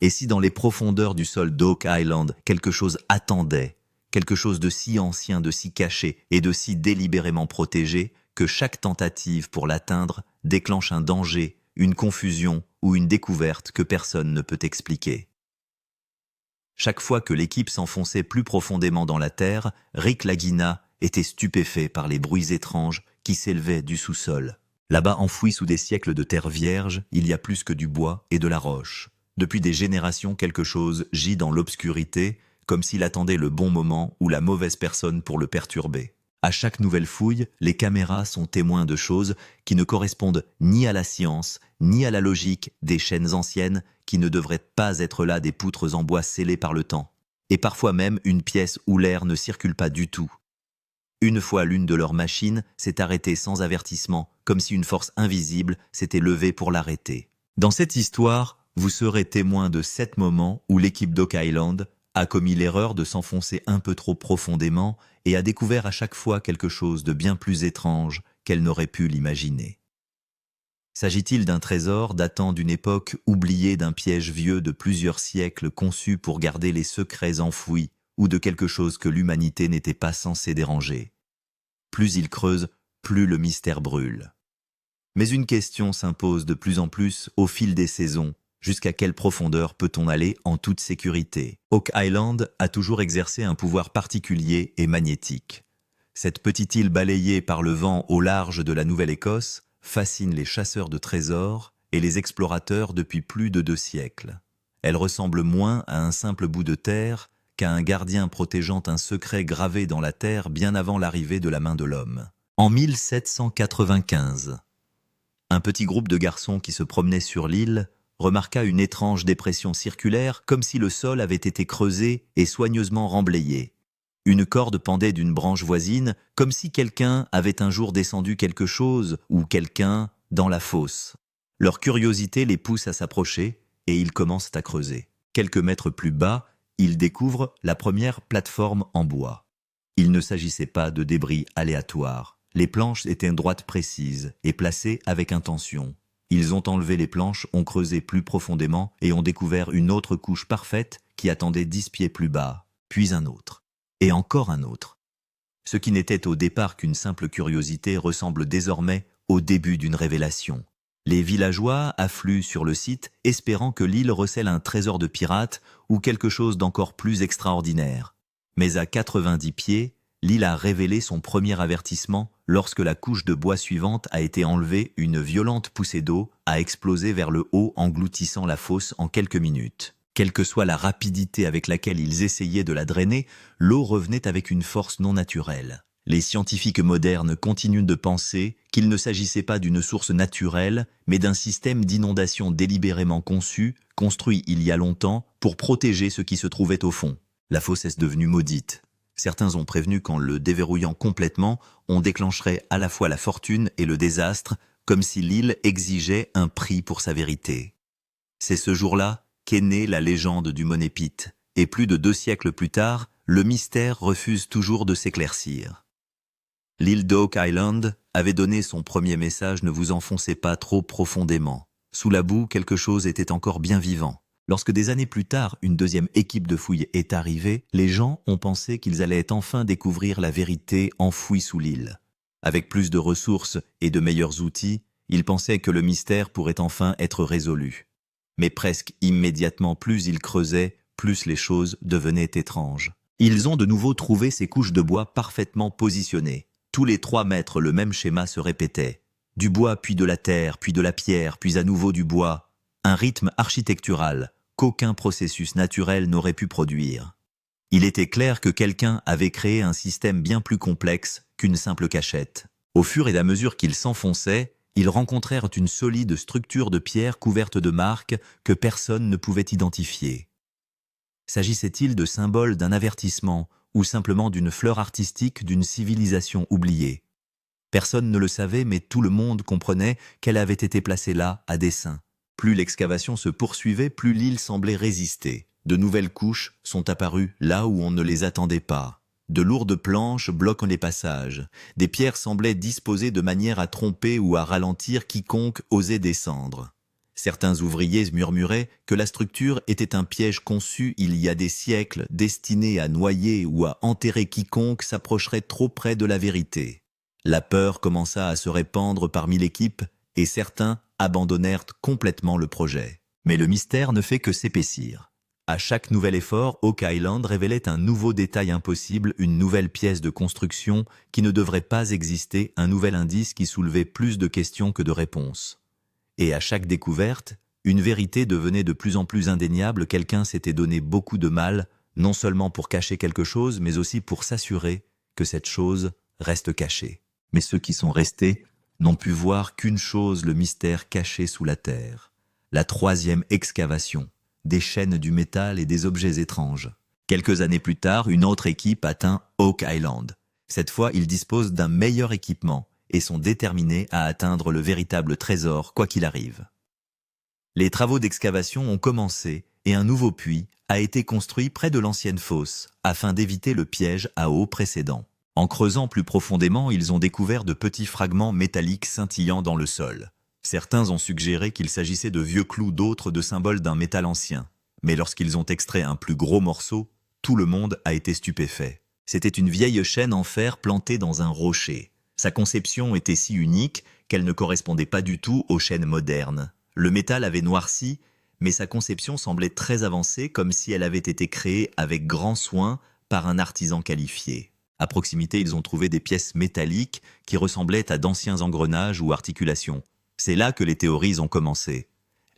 Et si dans les profondeurs du sol d'Oak Island, quelque chose attendait, quelque chose de si ancien, de si caché et de si délibérément protégé que chaque tentative pour l'atteindre déclenche un danger, une confusion ou une découverte que personne ne peut expliquer. Chaque fois que l'équipe s'enfonçait plus profondément dans la terre, Rick Lagina était stupéfait par les bruits étranges qui s'élevaient du sous-sol. Là-bas, enfoui sous des siècles de terre vierge, il y a plus que du bois et de la roche. Depuis des générations, quelque chose gît dans l'obscurité, comme s'il attendait le bon moment ou la mauvaise personne pour le perturber. À chaque nouvelle fouille, les caméras sont témoins de choses qui ne correspondent ni à la science, ni à la logique des chaînes anciennes qui ne devraient pas être là, des poutres en bois scellées par le temps. Et parfois même une pièce où l'air ne circule pas du tout. Une fois, l'une de leurs machines s'est arrêtée sans avertissement, comme si une force invisible s'était levée pour l'arrêter. Dans cette histoire, vous serez témoin de 7 moments où l'équipe d'Oak Island a commis l'erreur de s'enfoncer un peu trop profondément et a découvert à chaque fois quelque chose de bien plus étrange qu'elle n'aurait pu l'imaginer. S'agit-il d'un trésor datant d'une époque oubliée, d'un piège vieux de plusieurs siècles conçu pour garder les secrets enfouis, ou de quelque chose que l'humanité n'était pas censée déranger? Plus il creuse, plus le mystère brûle. Mais une question s'impose de plus en plus au fil des saisons. Jusqu'à quelle profondeur peut-on aller en toute sécurité? Oak Island a toujours exercé un pouvoir particulier et magnétique. Cette petite île balayée par le vent au large de la Nouvelle-Écosse fascine les chasseurs de trésors et les explorateurs depuis plus de 2 siècles. Elle ressemble moins à un simple bout de terre qu'à un gardien protégeant un secret gravé dans la terre bien avant l'arrivée de la main de l'homme. En 1795, un petit groupe de garçons qui se promenaient sur l'île remarqua une étrange dépression circulaire, comme si le sol avait été creusé et soigneusement remblayé. Une corde pendait d'une branche voisine, comme si quelqu'un avait un jour descendu quelque chose, ou quelqu'un, dans la fosse. Leur curiosité les pousse à s'approcher, et ils commencent à creuser. Quelques mètres plus bas, ils découvrent la première plateforme en bois. Il ne s'agissait pas de débris aléatoires. Les planches étaient droites précises et placées avec intention. Ils ont enlevé les planches, ont creusé plus profondément et ont découvert une autre couche parfaite qui attendait 10 pieds plus bas, puis un autre, et encore un autre. Ce qui n'était au départ qu'une simple curiosité ressemble désormais au début d'une révélation. Les villageois affluent sur le site, espérant que l'île recèle un trésor de pirates ou quelque chose d'encore plus extraordinaire. Mais à 90 pieds, l'île a révélé son premier avertissement lorsque la couche de bois suivante a été enlevée. Une violente poussée d'eau a explosé vers le haut, engloutissant la fosse en quelques minutes. Quelle que soit la rapidité avec laquelle ils essayaient de la drainer, l'eau revenait avec une force non naturelle. Les scientifiques modernes continuent de penser qu'il ne s'agissait pas d'une source naturelle, mais d'un système d'inondation délibérément conçu, construit il y a longtemps, pour protéger ce qui se trouvait au fond. La fosse est devenue maudite. Certains ont prévenu qu'en le déverrouillant complètement, on déclencherait à la fois la fortune et le désastre, comme si l'île exigeait un prix pour sa vérité. C'est ce jour-là qu'est née la légende du Money Pit, et plus de 2 siècles plus tard, le mystère refuse toujours de s'éclaircir. L'île d'Oak Island avait donné son premier message: ne vous enfoncez pas trop profondément. Sous la boue, quelque chose était encore bien vivant. Lorsque des années plus tard, une deuxième équipe de fouilles est arrivée, les gens ont pensé qu'ils allaient enfin découvrir la vérité enfouie sous l'île. Avec plus de ressources et de meilleurs outils, ils pensaient que le mystère pourrait enfin être résolu. Mais presque immédiatement, plus ils creusaient, plus les choses devenaient étranges. Ils ont de nouveau trouvé ces couches de bois parfaitement positionnées. Tous les 3 mètres, le même schéma se répétait. Du bois, puis de la terre, puis de la pierre, puis à nouveau du bois. Un rythme architectural qu'aucun processus naturel n'aurait pu produire. Il était clair que quelqu'un avait créé un système bien plus complexe qu'une simple cachette. Au fur et à mesure qu'ils s'enfonçaient, ils rencontrèrent une solide structure de pierre couverte de marques que personne ne pouvait identifier. S'agissait-il de symboles d'un avertissement ou simplement d'une fleur artistique d'une civilisation oubliée? Personne ne le savait, mais tout le monde comprenait qu'elle avait été placée là à dessein. Plus l'excavation se poursuivait, plus l'île semblait résister. De nouvelles couches sont apparues là où on ne les attendait pas. De lourdes planches bloquent les passages. Des pierres semblaient disposées de manière à tromper ou à ralentir quiconque osait descendre. Certains ouvriers murmuraient que la structure était un piège conçu il y a des siècles, destiné à noyer ou à enterrer quiconque s'approcherait trop près de la vérité. La peur commença à se répandre parmi l'équipe et certains abandonnèrent complètement le projet. Mais le mystère ne fait que s'épaissir. À chaque nouvel effort, Oak Island révélait un nouveau détail impossible, une nouvelle pièce de construction qui ne devrait pas exister, un nouvel indice qui soulevait plus de questions que de réponses. Et à chaque découverte, une vérité devenait de plus en plus indéniable, quelqu'un s'était donné beaucoup de mal, non seulement pour cacher quelque chose, mais aussi pour s'assurer que cette chose reste cachée. Mais ceux qui sont restés n'ont pu voir qu'une chose, le mystère caché sous la terre. La troisième excavation, des chaînes du métal et des objets étranges. Quelques années plus tard, une autre équipe atteint Oak Island. Cette fois, ils disposent d'un meilleur équipement et sont déterminés à atteindre le véritable trésor, quoi qu'il arrive. Les travaux d'excavation ont commencé et un nouveau puits a été construit près de l'ancienne fosse afin d'éviter le piège à eau précédent. En creusant plus profondément, ils ont découvert de petits fragments métalliques scintillant dans le sol. Certains ont suggéré qu'il s'agissait de vieux clous, d'autres de symboles d'un métal ancien. Mais lorsqu'ils ont extrait un plus gros morceau, tout le monde a été stupéfait. C'était une vieille chaîne en fer plantée dans un rocher. Sa conception était si unique qu'elle ne correspondait pas du tout aux chaînes modernes. Le métal avait noirci, mais sa conception semblait très avancée, comme si elle avait été créée avec grand soin par un artisan qualifié. À proximité, ils ont trouvé des pièces métalliques qui ressemblaient à d'anciens engrenages ou articulations. C'est là que les théories ont commencé.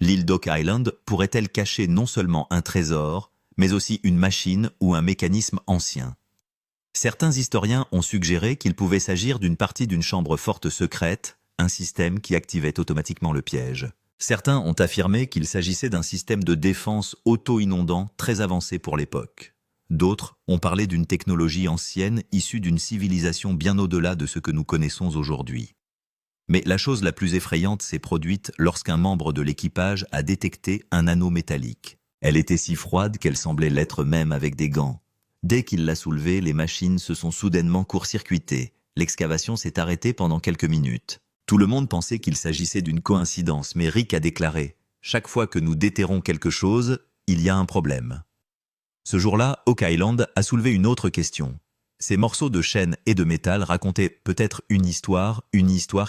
L'île d'Oak Island pourrait-elle cacher non seulement un trésor, mais aussi une machine ou un mécanisme ancien? Certains historiens ont suggéré qu'il pouvait s'agir d'une partie d'une chambre forte secrète, un système qui activait automatiquement le piège. Certains ont affirmé qu'il s'agissait d'un système de défense auto-inondant très avancé pour l'époque. D'autres ont parlé d'une technologie ancienne issue d'une civilisation bien au-delà de ce que nous connaissons aujourd'hui. Mais la chose la plus effrayante s'est produite lorsqu'un membre de l'équipage a détecté un anneau métallique. Elle était si froide qu'elle semblait l'être même avec des gants. Dès qu'il l'a soulevée, les machines se sont soudainement court-circuitées. L'excavation s'est arrêtée pendant quelques minutes. Tout le monde pensait qu'il s'agissait d'une coïncidence, mais Rick a déclaré « Chaque fois que nous déterrons quelque chose, il y a un problème ». Ce jour-là, Oak Island a soulevé une autre question. Ces morceaux de chaîne et de métal racontaient peut-être une histoire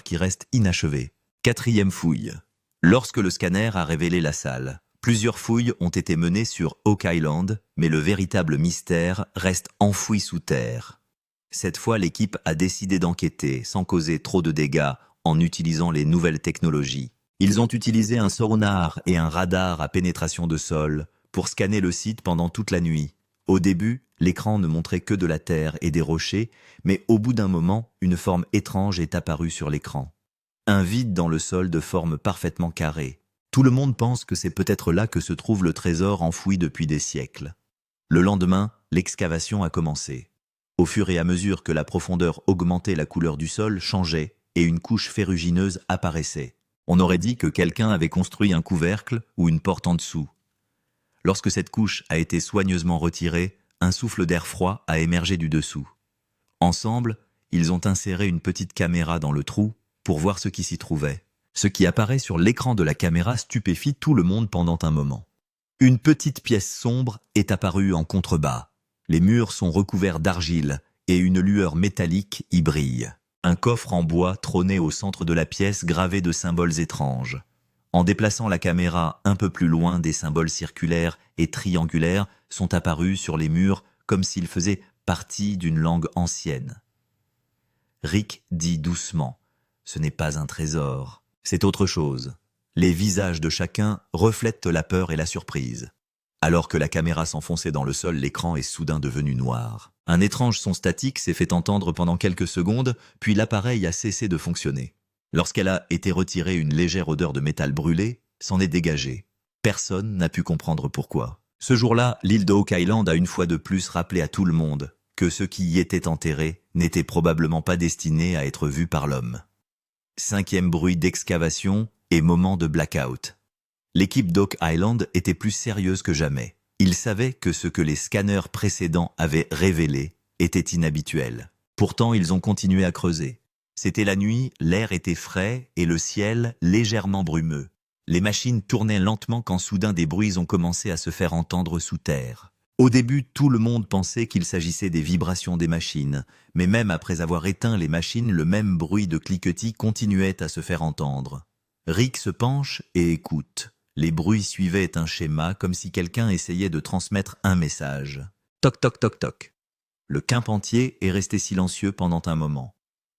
qui reste inachevée. Quatrième fouille. Lorsque le scanner a révélé la salle, plusieurs fouilles ont été menées sur Oak Island, mais le véritable mystère reste enfoui sous terre. Cette fois, l'équipe a décidé d'enquêter sans causer trop de dégâts en utilisant les nouvelles technologies. Ils ont utilisé un sonar et un radar à pénétration de sol pour scanner le site pendant toute la nuit. Au début, l'écran ne montrait que de la terre et des rochers, mais au bout d'un moment, une forme étrange est apparue sur l'écran. Un vide dans le sol de forme parfaitement carrée. Tout le monde pense que c'est peut-être là que se trouve le trésor enfoui depuis des siècles. Le lendemain, l'excavation a commencé. Au fur et à mesure que la profondeur augmentait, la couleur du sol changeait et une couche ferrugineuse apparaissait. On aurait dit que quelqu'un avait construit un couvercle ou une porte en dessous. Lorsque cette couche a été soigneusement retirée, un souffle d'air froid a émergé du dessous. Ensemble, ils ont inséré une petite caméra dans le trou pour voir ce qui s'y trouvait. Ce qui apparaît sur l'écran de la caméra stupéfie tout le monde pendant un moment. Une petite pièce sombre est apparue en contrebas. Les murs sont recouverts d'argile et une lueur métallique y brille. Un coffre en bois trônait au centre de la pièce gravé de symboles étranges. En déplaçant la caméra un peu plus loin, des symboles circulaires et triangulaires sont apparus sur les murs comme s'ils faisaient partie d'une langue ancienne. Rick dit doucement « Ce n'est pas un trésor, c'est autre chose ». Les visages de chacun reflètent la peur et la surprise. Alors que la caméra s'enfonçait dans le sol, l'écran est soudain devenu noir. Un étrange son statique s'est fait entendre pendant quelques secondes, puis l'appareil a cessé de fonctionner. Lorsqu'elle a été retirée, une légère odeur de métal brûlé s'en est dégagée. Personne n'a pu comprendre pourquoi. Ce jour-là, l'île de Oak Island a une fois de plus rappelé à tout le monde que ceux qui y étaient enterrés n'étaient probablement pas destinés à être vus par l'homme. Cinquième bruit d'excavation et moment de blackout. L'équipe d'Oak Island était plus sérieuse que jamais. Ils savaient que ce que les scanners précédents avaient révélé était inhabituel. Pourtant, ils ont continué à creuser. C'était la nuit, l'air était frais et le ciel légèrement brumeux. Les machines tournaient lentement quand soudain des bruits ont commencé à se faire entendre sous terre. Au début, tout le monde pensait qu'il s'agissait des vibrations des machines, mais même après avoir éteint les machines, le même bruit de cliquetis continuait à se faire entendre. Rick se penche et écoute. Les bruits suivaient un schéma comme si quelqu'un essayait de transmettre un message. Toc toc toc toc. Le camp entier est resté silencieux pendant un moment.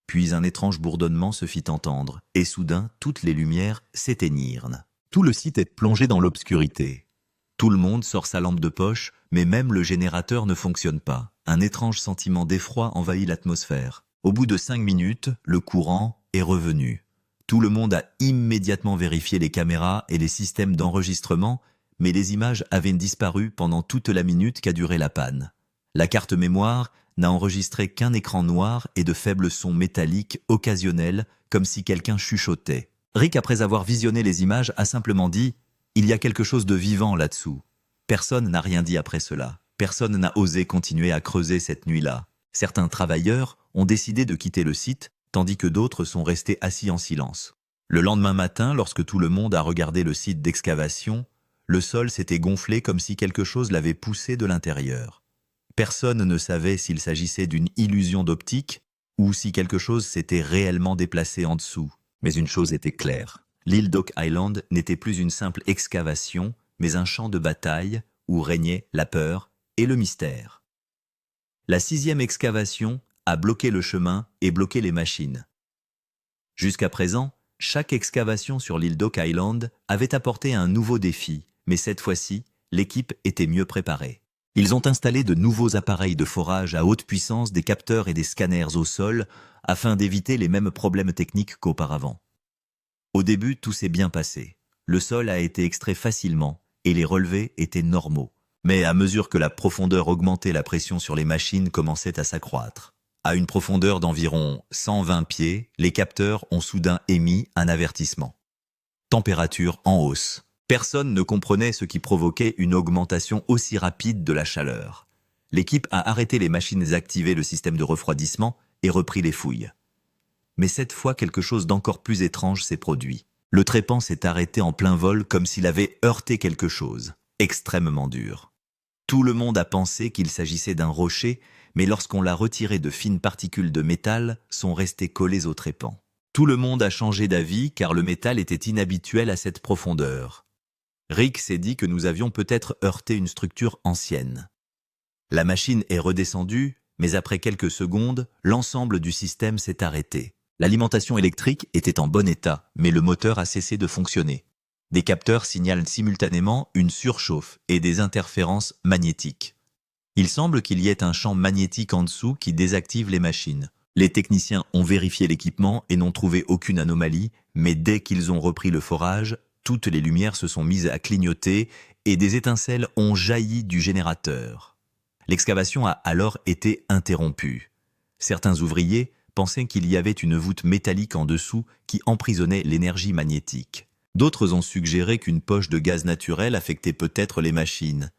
Puis un étrange bourdonnement se fit entendre, et soudain, toutes les lumières s'éteignirent. Tout le site est plongé dans l'obscurité. Tout le monde sort sa lampe de poche, mais même le générateur ne fonctionne pas. Un étrange sentiment d'effroi envahit l'atmosphère. Au bout de 5 minutes, le courant est revenu. Tout le monde a immédiatement vérifié les caméras et les systèmes d'enregistrement, mais les images avaient disparu pendant toute la minute qu'a duré la panne. La carte mémoire n'a enregistré qu'un écran noir et de faibles sons métalliques occasionnels, comme si quelqu'un chuchotait. Rick, après avoir visionné les images, a simplement dit « Il y a quelque chose de vivant là-dessous ». Personne n'a rien dit après cela. Personne n'a osé continuer à creuser cette nuit-là. Certains travailleurs ont décidé de quitter le site, tandis que d'autres sont restés assis en silence. Le lendemain matin, lorsque tout le monde a regardé le site d'excavation, le sol s'était gonflé comme si quelque chose l'avait poussé de l'intérieur. Personne ne savait s'il s'agissait d'une illusion d'optique ou si quelque chose s'était réellement déplacé en dessous. Mais une chose était claire. L'île d'Oak Island n'était plus une simple excavation, mais un champ de bataille où régnait la peur et le mystère. La 6e excavation a bloqué le chemin et bloqué les machines. Jusqu'à présent, chaque excavation sur l'île d'Oak Island avait apporté un nouveau défi, mais cette fois-ci, l'équipe était mieux préparée. Ils ont installé de nouveaux appareils de forage à haute puissance, des capteurs et des scanners au sol, afin d'éviter les mêmes problèmes techniques qu'auparavant. Au début, tout s'est bien passé. Le sol a été extrait facilement et les relevés étaient normaux. Mais à mesure que la profondeur augmentait, la pression sur les machines commençait à s'accroître. À une profondeur d'environ 120 pieds, les capteurs ont soudain émis un avertissement. Température en hausse. Personne ne comprenait ce qui provoquait une augmentation aussi rapide de la chaleur. L'équipe a arrêté les machines, activé le système de refroidissement et repris les fouilles. Mais cette fois, quelque chose d'encore plus étrange s'est produit. Le trépan s'est arrêté en plein vol comme s'il avait heurté quelque chose, extrêmement dur. Tout le monde a pensé qu'il s'agissait d'un rocher, mais lorsqu'on l'a retiré, de fines particules de métal sont restées collées au trépan. Tout le monde a changé d'avis car le métal était inhabituel à cette profondeur. Rick s'est dit que nous avions peut-être heurté une structure ancienne. La machine est redescendue, mais après quelques secondes, l'ensemble du système s'est arrêté. L'alimentation électrique était en bon état, mais le moteur a cessé de fonctionner. Des capteurs signalent simultanément une surchauffe et des interférences magnétiques. Il semble qu'il y ait un champ magnétique en dessous qui désactive les machines. Les techniciens ont vérifié l'équipement et n'ont trouvé aucune anomalie, mais dès qu'ils ont repris le forage, toutes les lumières se sont mises à clignoter et des étincelles ont jailli du générateur. L'excavation a alors été interrompue. Certains ouvriers pensaient qu'il y avait une voûte métallique en dessous qui emprisonnait l'énergie magnétique. D'autres ont suggéré qu'une poche de gaz naturel affectait peut-être les machines.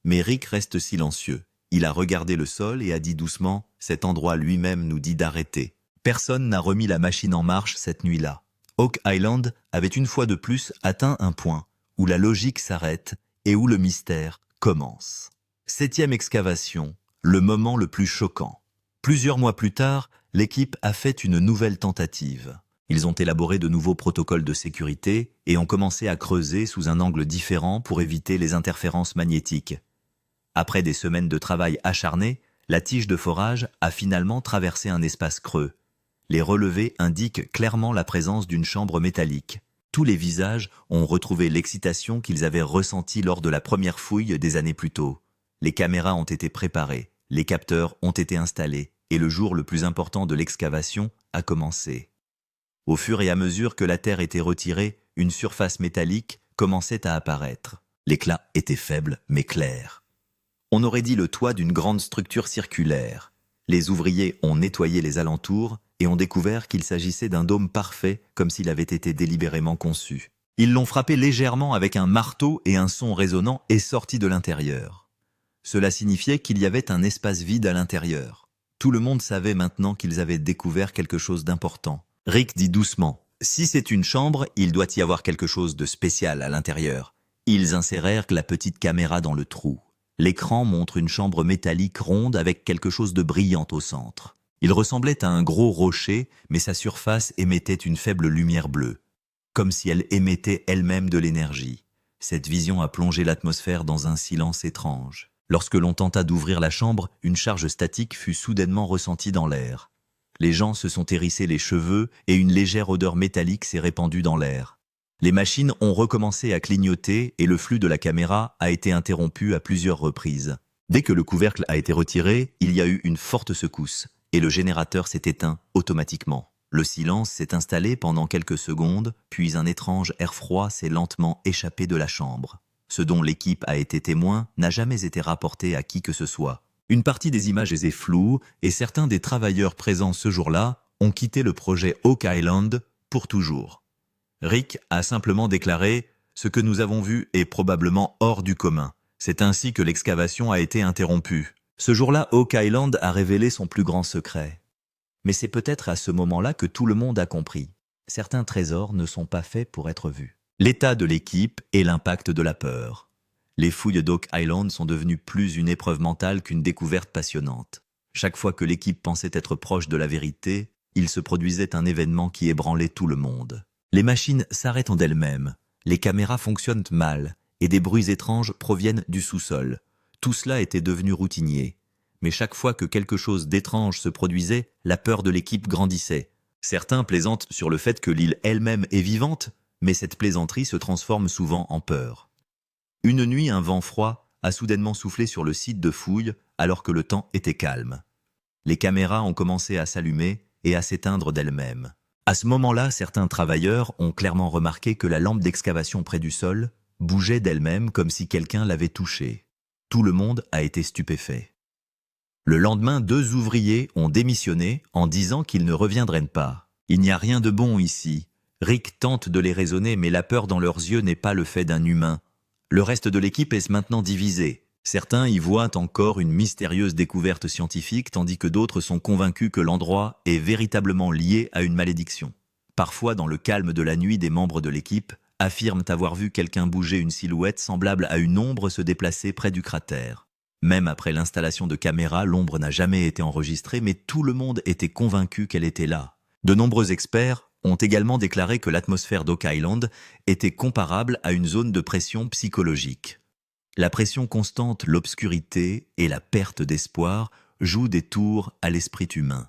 Mais Rick reste silencieux. Il a regardé le sol et a dit doucement « Cet endroit lui-même nous dit d'arrêter ». Personne n'a remis la machine en marche cette nuit-là. Oak Island avait une fois de plus atteint un point où la logique s'arrête et où le mystère commence. 7e excavation, le moment le plus choquant. Plusieurs mois plus tard, l'équipe a fait une nouvelle tentative. Ils ont élaboré de nouveaux protocoles de sécurité et ont commencé à creuser sous un angle différent pour éviter les interférences magnétiques. Après des semaines de travail acharné, la tige de forage a finalement traversé un espace creux. Les relevés indiquent clairement la présence d'une chambre métallique. Tous les visages ont retrouvé l'excitation qu'ils avaient ressentie lors de la première fouille des années plus tôt. Les caméras ont été préparées, les capteurs ont été installés et le jour le plus important de l'excavation a commencé. Au fur et à mesure que la terre était retirée, une surface métallique commençait à apparaître. L'éclat était faible mais clair. On aurait dit le toit d'une grande structure circulaire. Les ouvriers ont nettoyé les alentours et ont découvert qu'il s'agissait d'un dôme parfait, comme s'il avait été délibérément conçu. Ils l'ont frappé légèrement avec un marteau et un son résonnant est sorti de l'intérieur. Cela signifiait qu'il y avait un espace vide à l'intérieur. Tout le monde savait maintenant qu'ils avaient découvert quelque chose d'important. Rick dit doucement « Si c'est une chambre, il doit y avoir quelque chose de spécial à l'intérieur. Ils insérèrent la petite caméra dans le trou. L'écran montre une chambre métallique ronde avec quelque chose de brillant au centre. Il ressemblait à un gros rocher, mais sa surface émettait une faible lumière bleue, comme si elle émettait elle-même de l'énergie. Cette vision a plongé l'atmosphère dans un silence étrange. Lorsque l'on tenta d'ouvrir la chambre, une charge statique fut soudainement ressentie dans l'air. Les gens se sont hérissés les cheveux et une légère odeur métallique s'est répandue dans l'air. Les machines ont recommencé à clignoter et le flux de la caméra a été interrompu à plusieurs reprises. Dès que le couvercle a été retiré, il y a eu une forte secousse et le générateur s'est éteint automatiquement. Le silence s'est installé pendant quelques secondes, puis un étrange air froid s'est lentement échappé de la chambre. Ce dont l'équipe a été témoin n'a jamais été rapporté à qui que ce soit. Une partie des images est floue et certains des travailleurs présents ce jour-là ont quitté le projet Oak Island pour toujours. Rick a simplement déclaré « Ce que nous avons vu est probablement hors du commun. C'est ainsi que l'excavation a été interrompue. » Ce jour-là, Oak Island a révélé son plus grand secret. Mais c'est peut-être à ce moment-là que tout le monde a compris. Certains trésors ne sont pas faits pour être vus. L'état de l'équipe et l'impact de la peur. Les fouilles d'Oak Island sont devenues plus une épreuve mentale qu'une découverte passionnante. Chaque fois que l'équipe pensait être proche de la vérité, il se produisait un événement qui ébranlait tout le monde. Les machines s'arrêtent en d'elles-mêmes, les caméras fonctionnent mal, et des bruits étranges proviennent du sous-sol. Tout cela était devenu routinier. Mais chaque fois que quelque chose d'étrange se produisait, la peur de l'équipe grandissait. Certains plaisantent sur le fait que l'île elle-même est vivante, mais cette plaisanterie se transforme souvent en peur. Une nuit, un vent froid a soudainement soufflé sur le site de fouilles alors que le temps était calme. Les caméras ont commencé à s'allumer et à s'éteindre d'elles-mêmes. À ce moment-là, certains travailleurs ont clairement remarqué que la lampe d'excavation près du sol bougeait d'elle-même comme si quelqu'un l'avait touchée. Tout le monde a été stupéfait. Le lendemain, 2 ouvriers ont démissionné en disant qu'ils ne reviendraient pas. Il n'y a rien de bon ici. Rick tente de les raisonner, mais la peur dans leurs yeux n'est pas le fait d'un humain. Le reste de l'équipe est maintenant divisé. Certains y voient encore une mystérieuse découverte scientifique, tandis que d'autres sont convaincus que l'endroit est véritablement lié à une malédiction. Parfois, dans le calme de la nuit, des membres de l'équipe affirment avoir vu quelqu'un bouger une silhouette semblable à une ombre se déplacer près du cratère. Même après l'installation de caméras, l'ombre n'a jamais été enregistrée, mais tout le monde était convaincu qu'elle était là. De nombreux experts ont également déclaré que l'atmosphère d'Oak Island était comparable à une zone de pression psychologique. La pression constante, l'obscurité et la perte d'espoir jouent des tours à l'esprit humain.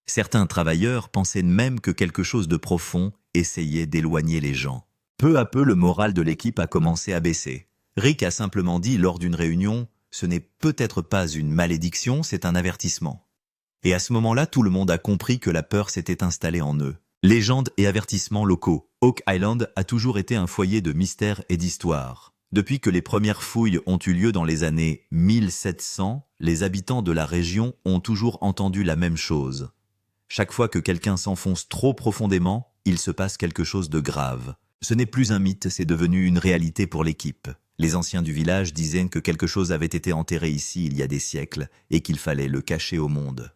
Certains travailleurs pensaient même que quelque chose de profond essayait d'éloigner les gens. Peu à peu, le moral de l'équipe a commencé à baisser. Rick a simplement dit lors d'une réunion « Ce n'est peut-être pas une malédiction, c'est un avertissement ». Et à ce moment-là, tout le monde a compris que la peur s'était installée en eux. Légendes et avertissements locaux. Oak Island a toujours été un foyer de mystère et d'histoire. Depuis que les premières fouilles ont eu lieu dans les années 1700, les habitants de la région ont toujours entendu la même chose. Chaque fois que quelqu'un s'enfonce trop profondément, il se passe quelque chose de grave. Ce n'est plus un mythe, c'est devenu une réalité pour l'équipe. Les anciens du village disaient que quelque chose avait été enterré ici il y a des siècles et qu'il fallait le cacher au monde.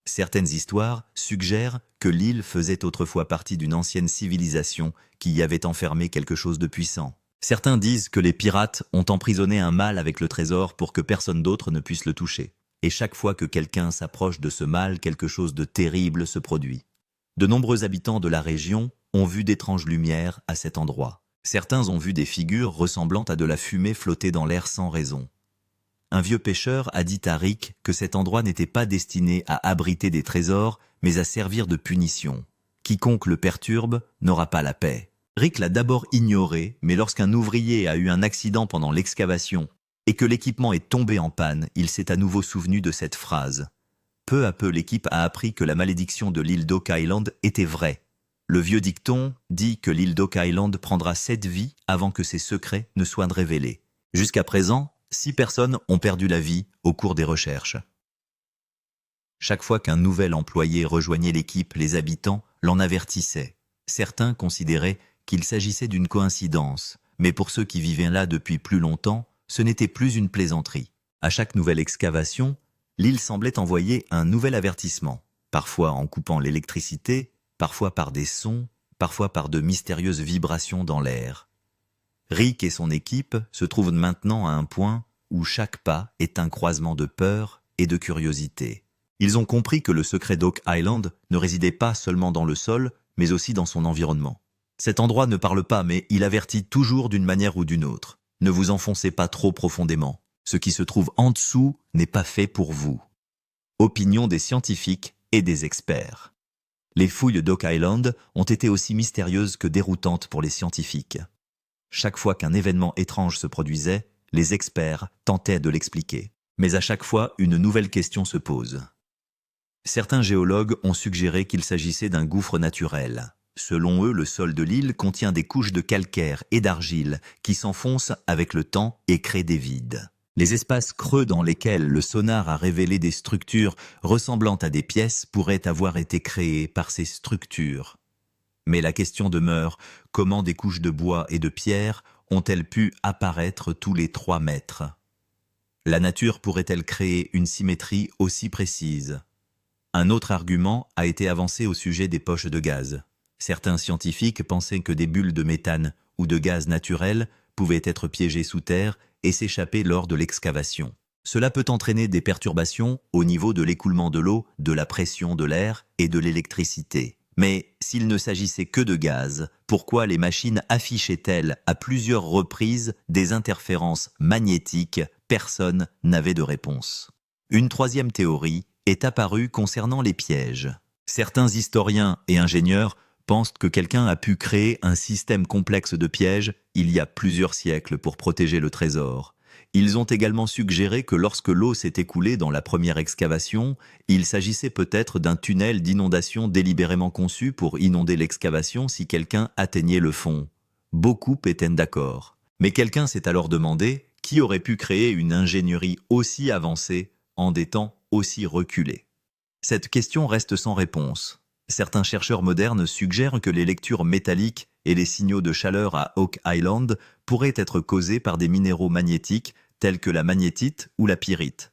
Certaines histoires suggèrent que l'île faisait autrefois partie d'une ancienne civilisation qui y avait enfermé quelque chose de puissant. Certains disent que les pirates ont emprisonné un mâle avec le trésor pour que personne d'autre ne puisse le toucher. Et chaque fois que quelqu'un s'approche de ce mâle, quelque chose de terrible se produit. De nombreux habitants de la région ont vu d'étranges lumières à cet endroit. Certains ont vu des figures ressemblant à de la fumée flotter dans l'air sans raison. Un vieux pêcheur a dit à Rick que cet endroit n'était pas destiné à abriter des trésors, mais à servir de punition. Quiconque le perturbe n'aura pas la paix. Rick l'a d'abord ignoré, mais lorsqu'un ouvrier a eu un accident pendant l'excavation et que l'équipement est tombé en panne, il s'est à nouveau souvenu de cette phrase. Peu à peu, l'équipe a appris que la malédiction de l'île d'Oak Island était vraie. Le vieux dicton dit que l'île d'Oak Island prendra 7 vies avant que ses secrets ne soient révélés. Jusqu'à présent, 6 personnes ont perdu la vie au cours des recherches. Chaque fois qu'un nouvel employé rejoignait l'équipe, les habitants l'en avertissaient. Certains considéraient qu'il s'agissait d'une coïncidence, mais pour ceux qui vivaient là depuis plus longtemps, ce n'était plus une plaisanterie. À chaque nouvelle excavation, l'île semblait envoyer un nouvel avertissement, parfois en coupant l'électricité, parfois par des sons parfois par de mystérieuses vibrations dans l'air. Rick et son équipe se trouvent maintenant à un point où chaque pas est un croisement de peur et de curiosité. Ils ont compris que le secret d'Oak Island ne résidait pas seulement dans le sol, mais aussi dans son environnement. Cet endroit ne parle pas, mais il avertit toujours d'une manière ou d'une autre. Ne vous enfoncez pas trop profondément. Ce qui se trouve en dessous n'est pas fait pour vous. Opinion des scientifiques et des experts. Les fouilles d'Oak Island ont été aussi mystérieuses que déroutantes pour les scientifiques. Chaque fois qu'un événement étrange se produisait, les experts tentaient de l'expliquer. Mais à chaque fois, une nouvelle question se pose. Certains géologues ont suggéré qu'il s'agissait d'un gouffre naturel. Selon eux, le sol de l'île contient des couches de calcaire et d'argile qui s'enfoncent avec le temps et créent des vides. Les espaces creux dans lesquels le sonar a révélé des structures ressemblant à des pièces pourraient avoir été créés par ces structures. Mais la question demeure, comment des couches de bois et de pierre ont-elles pu apparaître tous les 3 mètres? La nature pourrait-elle créer une symétrie aussi précise? Un autre argument a été avancé au sujet des poches de gaz. Certains scientifiques pensaient que des bulles de méthane ou de gaz naturel pouvaient être piégées sous terre et s'échapper lors de l'excavation. Cela peut entraîner des perturbations au niveau de l'écoulement de l'eau, de la pression de l'air et de l'électricité. Mais s'il ne s'agissait que de gaz, pourquoi les machines affichaient-elles à plusieurs reprises des interférences magnétiques? Personne n'avait de réponse. Une troisième théorie est apparue concernant les pièges. Certains historiens et ingénieurs pensent que quelqu'un a pu créer un système complexe de pièges il y a plusieurs siècles pour protéger le trésor. Ils ont également suggéré que lorsque l'eau s'est écoulée dans la première excavation, il s'agissait peut-être d'un tunnel d'inondation délibérément conçu pour inonder l'excavation si quelqu'un atteignait le fond. Beaucoup étaient d'accord. Mais quelqu'un s'est alors demandé qui aurait pu créer une ingénierie aussi avancée en des temps aussi reculés. Cette question reste sans réponse. Certains chercheurs modernes suggèrent que les lectures métalliques et les signaux de chaleur à Oak Island pourraient être causés par des minéraux magnétiques tels que la magnétite ou la pyrite.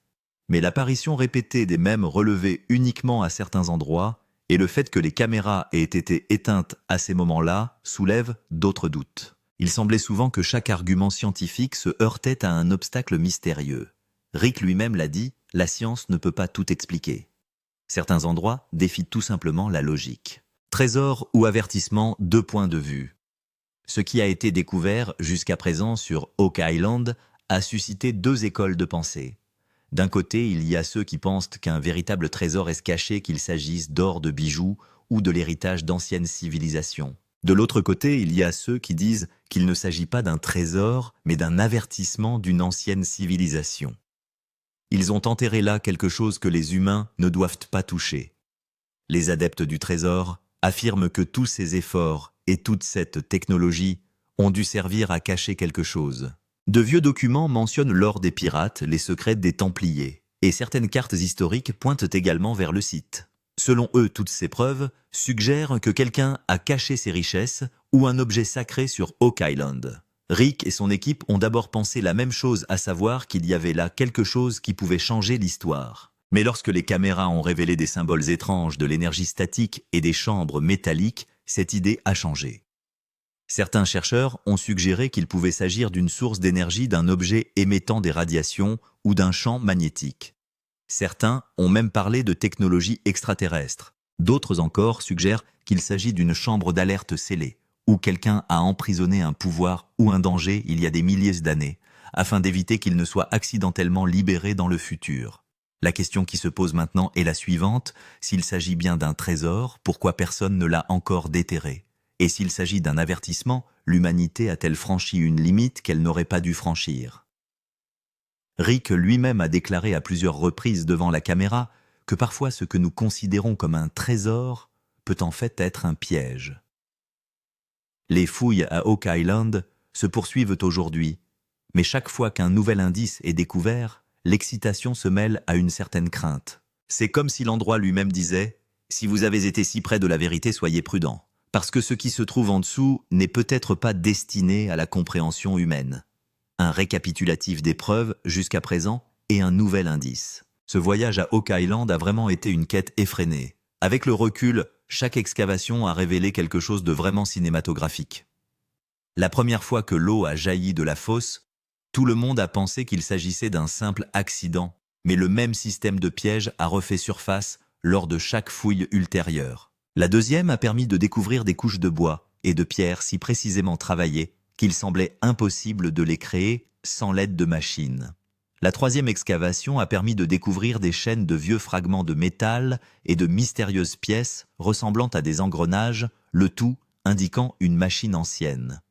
Mais l'apparition répétée des mêmes relevés uniquement à certains endroits et le fait que les caméras aient été éteintes à ces moments-là soulèvent d'autres doutes. Il semblait souvent que chaque argument scientifique se heurtait à un obstacle mystérieux. Rick lui-même l'a dit, la science ne peut pas tout expliquer. Certains endroits défient tout simplement la logique. Trésor ou avertissement, 2 points de vue. Ce qui a été découvert jusqu'à présent sur Oak Island a suscité 2 écoles de pensée. D'un côté, il y a ceux qui pensent qu'un véritable trésor est caché, qu'il s'agisse d'or, de bijoux ou de l'héritage d'anciennes civilisations. De l'autre côté, il y a ceux qui disent qu'il ne s'agit pas d'un trésor, mais d'un avertissement d'une ancienne civilisation. Ils ont enterré là quelque chose que les humains ne doivent pas toucher. Les adeptes du trésor affirment que tous ces efforts et toute cette technologie ont dû servir à cacher quelque chose. De vieux documents mentionnent l'or des pirates, les secrets des Templiers, et certaines cartes historiques pointent également vers le site. Selon eux, toutes ces preuves suggèrent que quelqu'un a caché ses richesses ou un objet sacré sur Oak Island. Rick et son équipe ont d'abord pensé la même chose, à savoir qu'il y avait là quelque chose qui pouvait changer l'histoire. Mais lorsque les caméras ont révélé des symboles étranges de l'énergie statique et des chambres métalliques, cette idée a changé. Certains chercheurs ont suggéré qu'il pouvait s'agir d'une source d'énergie, d'un objet émettant des radiations ou d'un champ magnétique. Certains ont même parlé de technologie extraterrestre. D'autres encore suggèrent qu'il s'agit d'une chambre d'alerte scellée, où quelqu'un a emprisonné un pouvoir ou un danger il y a des milliers d'années, afin d'éviter qu'il ne soit accidentellement libéré dans le futur. La question qui se pose maintenant est la suivante: s'il s'agit bien d'un trésor, pourquoi personne ne l'a encore déterré? Et s'il s'agit d'un avertissement, l'humanité a-t-elle franchi une limite qu'elle n'aurait pas dû franchir? Rick lui-même a déclaré à plusieurs reprises devant la caméra que parfois ce que nous considérons comme un trésor peut en fait être un piège. Les fouilles à Oak Island se poursuivent aujourd'hui, mais chaque fois qu'un nouvel indice est découvert, l'excitation se mêle à une certaine crainte. C'est comme si l'endroit lui-même disait « Si vous avez été si près de la vérité, soyez prudents, parce que ce qui se trouve en dessous n'est peut-être pas destiné à la compréhension humaine. » Un récapitulatif des preuves jusqu'à présent et un nouvel indice. Ce voyage à Oak Island a vraiment été une quête effrénée. Avec le recul, chaque excavation a révélé quelque chose de vraiment cinématographique. La première fois que l'eau a jailli de la fosse, tout le monde a pensé qu'il s'agissait d'un simple accident, mais le même système de piège a refait surface lors de chaque fouille ultérieure. La deuxième a permis de découvrir des couches de bois et de pierre si précisément travaillées qu'il semblait impossible de les créer sans l'aide de machines. La troisième excavation a permis de découvrir des chaînes de vieux fragments de métal et de mystérieuses pièces ressemblant à des engrenages, le tout indiquant une machine ancienne.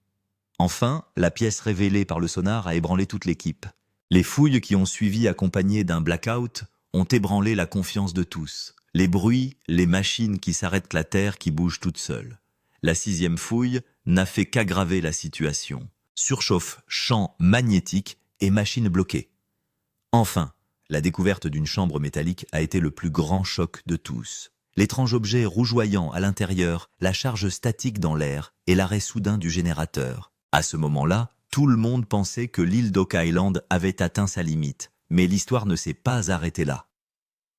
Enfin, la pièce révélée par le sonar a ébranlé toute l'équipe. Les fouilles qui ont suivi accompagnées d'un blackout ont ébranlé la confiance de tous. Les bruits, les machines qui s'arrêtent la terre qui bouge toute seule. La sixième fouille n'a fait qu'aggraver la situation. Surchauffe, champ magnétique et machines bloquées. Enfin, la découverte d'une chambre métallique a été le plus grand choc de tous. L'étrange objet rougeoyant à l'intérieur, la charge statique dans l'air et l'arrêt soudain du générateur. À ce moment-là, tout le monde pensait que l'île d'Oak Island avait atteint sa limite, mais l'histoire ne s'est pas arrêtée là.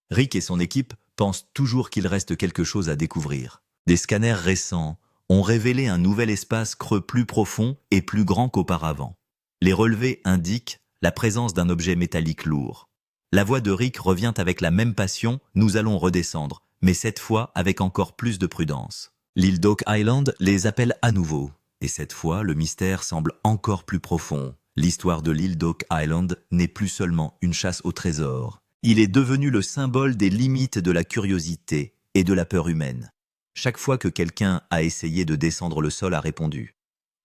Rick et son équipe pensent toujours qu'il reste quelque chose à découvrir. Des scanners récents ont révélé un nouvel espace creux plus profond et plus grand qu'auparavant. Les relevés indiquent la présence d'un objet métallique lourd. La voix de Rick revient avec la même passion, nous allons redescendre, mais cette fois avec encore plus de prudence. L'île d'Oak Island les appelle à nouveau, et cette fois le mystère semble encore plus profond. L'histoire de l'île d'Oak Island n'est plus seulement une chasse au trésor. Il est devenu le symbole des limites de la curiosité et de la peur humaine. Chaque fois que quelqu'un a essayé de descendre le sol a répondu.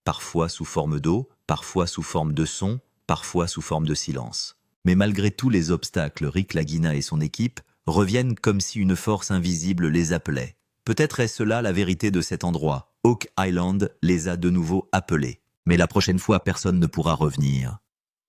Parfois sous forme d'eau, parfois sous forme de son, parfois sous forme de silence. Mais malgré tous les obstacles, Rick Lagina et son équipe reviennent comme si une force invisible les appelait. Peut-être est-ce là la vérité de cet endroit. Oak Island les a de nouveau appelés. Mais la prochaine fois, personne ne pourra revenir.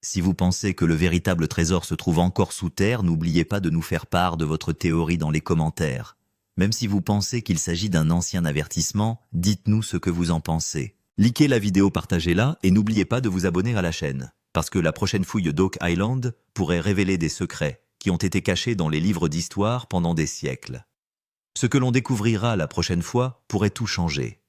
Si vous pensez que le véritable trésor se trouve encore sous terre, n'oubliez pas de nous faire part de votre théorie dans les commentaires. Même si vous pensez qu'il s'agit d'un ancien avertissement, dites-nous ce que vous en pensez. Likez la vidéo, partagez-la et n'oubliez pas de vous abonner à la chaîne. Parce que la prochaine fouille d'Oak Island pourrait révéler des secrets qui ont été cachés dans les livres d'histoire pendant des siècles. Ce que l'on découvrira la prochaine fois pourrait tout changer.